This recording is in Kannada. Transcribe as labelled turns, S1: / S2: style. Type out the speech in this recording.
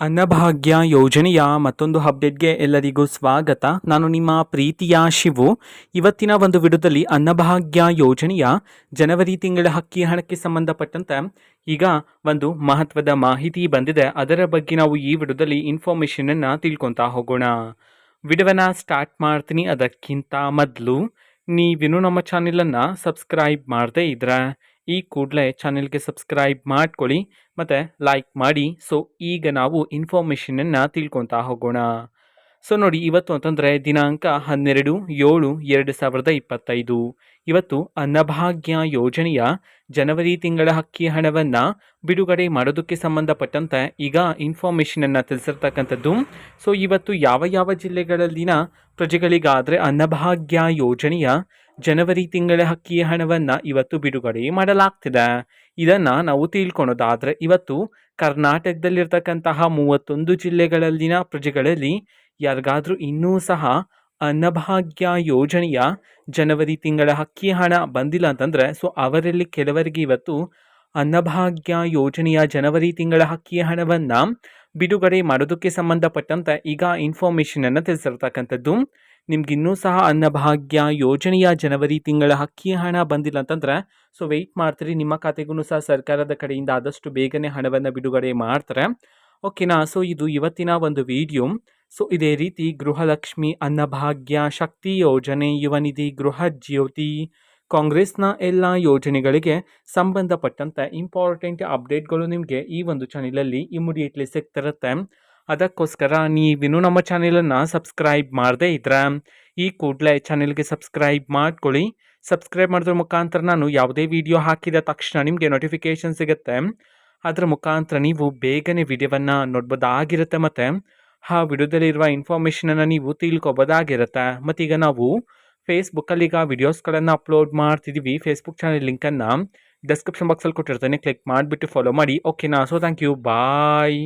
S1: ಅನ್ನಭಾಗ್ಯ ಯೋಜನೆಯ ಮತ್ತೊಂದು ಅಪ್ಡೇಟ್ಗೆ ಎಲ್ಲರಿಗೂ ಸ್ವಾಗತ. ನಾನು ನಿಮ್ಮ ಪ್ರೀತಿಯ ಶಿವು. ಇವತ್ತಿನ ಒಂದು ವಿಡಿಯೋದಲ್ಲಿ ಅನ್ನಭಾಗ್ಯ ಯೋಜನೆಯ ಜನವರಿ ತಿಂಗಳ ಅಕ್ಕಿ ಹಣಕ್ಕೆ ಸಂಬಂಧಪಟ್ಟಂತೆ ಈಗ ಒಂದು ಮಹತ್ವದ ಮಾಹಿತಿ ಬಂದಿದೆ. ಅದರ ಬಗ್ಗೆ ನಾವು ಈ ವಿಡಿಯೋದಲ್ಲಿ ಇನ್ಫಾರ್ಮೇಷನನ್ನು ತಿಳ್ಕೊತಾ ಹೋಗೋಣ. ವಿಡಿಯೋವನ್ನು ಸ್ಟಾರ್ಟ್ ಮಾಡ್ತೀನಿ. ಅದಕ್ಕಿಂತ ಮೊದಲು ನೀವಿನ್ನೂ ನಮ್ಮ ಚಾನೆಲನ್ನು ಸಬ್ಸ್ಕ್ರೈಬ್ ಮಾಡದೇ ಇದ್ರೆ ಈ ಕೂಡಲೇ ಚಾನೆಲ್ಗೆ ಸಬ್ಸ್ಕ್ರೈಬ್ ಮಾಡ್ಕೊಳ್ಳಿ ಮತ್ತು ಲೈಕ್ ಮಾಡಿ. ಸೊ ಈಗ ನಾವು ಇನ್ಫಾರ್ಮೇಷನನ್ನು ತಿಳ್ಕೊತಾ ಹೋಗೋಣ. ಸೊ ನೋಡಿ, ಇವತ್ತು ಅಂತಂದರೆ ದಿನಾಂಕ 12/7/2025. ಇವತ್ತು ಅನ್ನಭಾಗ್ಯ ಯೋಜನೆಯ ಜನವರಿ ತಿಂಗಳ ಅಕ್ಕಿ ಹಣವನ್ನು ಬಿಡುಗಡೆ ಮಾಡೋದಕ್ಕೆ ಸಂಬಂಧಪಟ್ಟಂತೆ ಈಗ ಇನ್ಫಾರ್ಮೇಷನನ್ನು ತಿಳಿಸಿರ್ತಕ್ಕಂಥದ್ದು. ಸೊ ಇವತ್ತು ಯಾವ ಯಾವ ಜಿಲ್ಲೆಗಳಲ್ಲಿನ ಪ್ರಜೆಗಳಿಗಾದರೆ ಅನ್ನಭಾಗ್ಯ ಯೋಜನೆಯ ಜನವರಿ ತಿಂಗಳ ಅಕ್ಕಿ ಹಣವನ್ನು ಇವತ್ತು ಬಿಡುಗಡೆ ಮಾಡಲಾಗ್ತಿದೆ. ಇದನ್ನು ನಾವು ತಿಳ್ಕೊಳೋದಾದರೆ ಇವತ್ತು ಕರ್ನಾಟಕದಲ್ಲಿರ್ತಕ್ಕಂತಹ 31 ಜಿಲ್ಲೆಗಳಲ್ಲಿನ ಪ್ರಜೆಗಳಲ್ಲಿ ಯಾರಿಗಾದರೂ ಇನ್ನೂ ಸಹ ಅನ್ನಭಾಗ್ಯ ಯೋಜನೆಯ ಜನವರಿ ತಿಂಗಳ ಅಕ್ಕಿ ಹಣ ಬಂದಿಲ್ಲ ಅಂತಂದರೆ ಸೊ ಅವರಲ್ಲಿ ಕೆಲವರಿಗೆ ಇವತ್ತು ಅನ್ನಭಾಗ್ಯ ಯೋಜನೆಯ ಜನವರಿ ತಿಂಗಳ ಅಕ್ಕಿ ಹಣವನ್ನು ಬಿಡುಗಡೆ ಮಾಡೋದಕ್ಕೆ ಸಂಬಂಧಪಟ್ಟಂತೆ ಈಗ ಇನ್ಫಾರ್ಮೇಷನನ್ನು ತಿಳಿಸಿರ್ತಕ್ಕಂಥದ್ದು. ನಿಮ್ಗಿನ್ನೂ ಸಹ ಅನ್ನಭಾಗ್ಯ ಯೋಜನೆಯ ಜನವರಿ ತಿಂಗಳ ಅಕ್ಕಿ ಹಣ ಬಂದಿಲ್ಲ ಅಂತಂದರೆ ಸೊ ವೆಯ್ಟ್ ಮಾಡ್ತೀರಿ. ನಿಮ್ಮ ಖಾತೆಗೂ ಸಹ ಸರ್ಕಾರದ ಕಡೆಯಿಂದ ಆದಷ್ಟು ಬೇಗನೆ ಹಣವನ್ನು ಬಿಡುಗಡೆ ಮಾಡ್ತಾರೆ. ಓಕೆನಾ. ಸೊ ಇದು ಇವತ್ತಿನ ಒಂದು ವಿಡಿಯೋ. ಸೊ ಇದೇ ರೀತಿ ಗೃಹಲಕ್ಷ್ಮಿ, ಅನ್ನಭಾಗ್ಯ, ಶಕ್ತಿ ಯೋಜನೆ, ಯುವ ನಿಧಿ, ಗೃಹ ಜ್ಯೋತಿ, ಕಾಂಗ್ರೆಸ್ನ ಎಲ್ಲ ಯೋಜನೆಗಳಿಗೆ ಸಂಬಂಧಪಟ್ಟಂತೆ ಇಂಪಾರ್ಟೆಂಟ್ ಅಪ್ಡೇಟ್ಗಳು ನಿಮಗೆ ಈ ಒಂದು ಚಾನಲಲ್ಲಿ ಇಮಿಡಿಯೇಟ್ಲಿ ಸಿಗ್ತಿರುತ್ತೆ. ಅದಕ್ಕೋಸ್ಕರ ನೀವಿನ್ನೂ ನಮ್ಮ ಚಾನೆಲನ್ನು ಸಬ್ಸ್ಕ್ರೈಬ್ ಮಾಡದೇ ಇದ್ರೆ ಈ ಕೂಡಲೇ ಚಾನೆಲ್ಗೆ ಸಬ್ಸ್ಕ್ರೈಬ್ ಮಾಡ್ಕೊಳ್ಳಿ. ಸಬ್ಸ್ಕ್ರೈಬ್ ಮಾಡೋದ್ರ ಮುಖಾಂತರ ನಾನು ಯಾವುದೇ ವಿಡಿಯೋ ಹಾಕಿದ ತಕ್ಷಣ ನಿಮಗೆ ನೋಟಿಫಿಕೇಷನ್ ಸಿಗುತ್ತೆ. ಅದರ ಮುಖಾಂತರ ನೀವು ಬೇಗನೆ ವಿಡಿಯೋವನ್ನು ನೋಡ್ಬೋದಾಗಿರುತ್ತೆ ಮತ್ತು ಆ ವಿಡಿಯೋದಲ್ಲಿರುವ ಇನ್ಫಾರ್ಮೇಷನನ್ನು ನೀವು ತಿಳ್ಕೊಬೋದಾಗಿರುತ್ತೆ. ಮತ್ತೀಗ ನಾವು ಫೇಸ್ಬುಕ್ಕಲ್ಲಿ ಈಗ ವಿಡಿಯೋಸ್ಗಳನ್ನು ಅಪ್ಲೋಡ್ ಮಾಡ್ತಿದ್ದೀವಿ. ಫೇಸ್ಬುಕ್ ಚಾನಲ್ ಲಿಂಕನ್ನು ಡಿಸ್ಕ್ರಿಪ್ಷನ್ ಬಾಕ್ಸಲ್ಲಿ ಕೊಟ್ಟಿರ್ತೇನೆ. ಕ್ಲಿಕ್ ಮಾಡಿಬಿಟ್ಟು ಫಾಲೋ ಮಾಡಿ. ಓಕೆನಾ. So thank you. ಬಾಯ್.